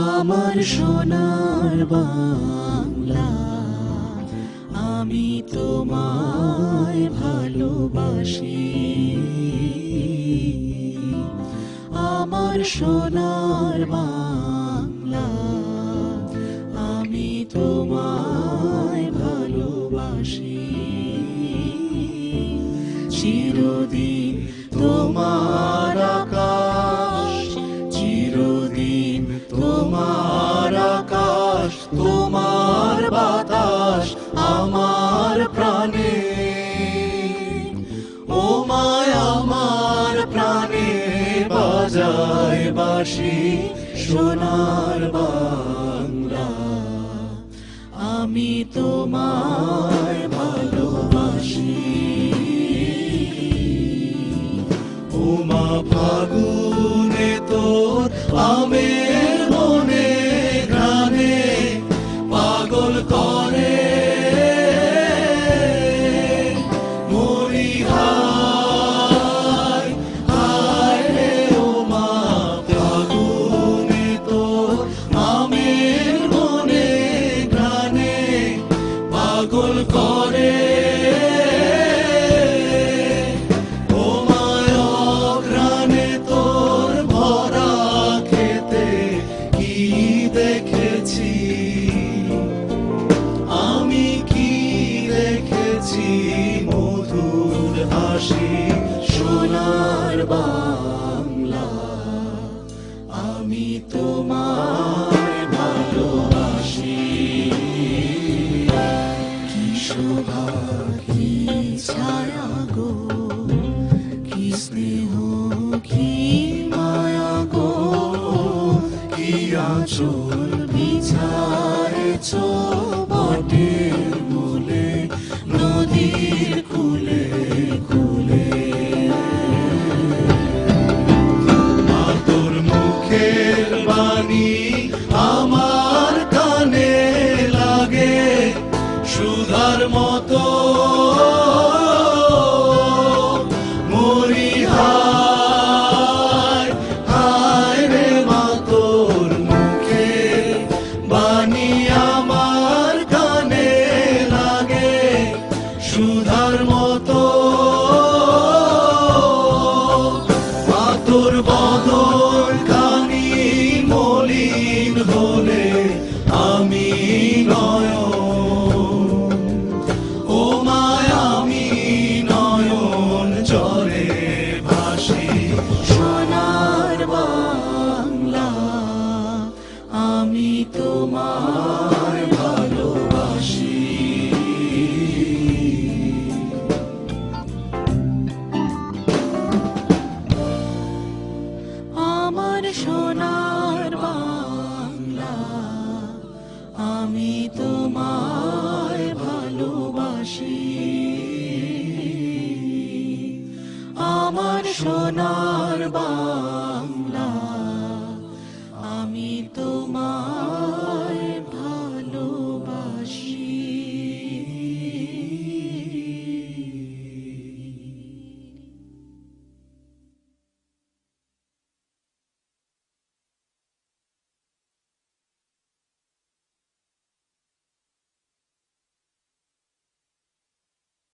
আমার সোনার বাংলা, আমি তোমায় ভালোবাসি। আমার সোনার বাংলা, আমি তোমায় ভালোবাসি। চিরদিন তোমার আকাশ, চিরদিন তোমার আকাশ, তোমার বাতাস আমার প্রাণে। ও মায় আমার প্রাণে বাজায় বাঁশি সোনার বাংলা, আমি তোমায় ভালোবাসি। ও মা ফাগুনে তোর আমের মনে ঘ্রাণে পাগল করে মরি হায় হায় রে। ও মা ফাগুনে তোর আমের মনে ঘ্রাণে পাগল করে। আমি কি দেখেছি মধুর হাসি সোনার বাংলা, আমি তোমায় ভালোবাসি। কি শোভা কি ছায়া গো, কি স্নেহ কি মায়া গো, কি আঁচল বিছায়েছ বটের মূলে নদীর কূলে কূলে। মা তোর মুখের বাণী আমার কানে লাগে সুধার মতো মরি হায় হায় রে। মা তোর মুখের বাণী আমার কানে লাগে সুধার মতো। মা তোর বদন খানি মলিন হলে আমি নয়ন, ও মায় আমি নয়ন জলে ভাসি সোনার বাংলা, আমি তোমায় ভালোবাসি। আমার সোনার বাংলা, আমি তোমায় ভালোবাসি। আমার সোনার বাংলা, আমি তোমায়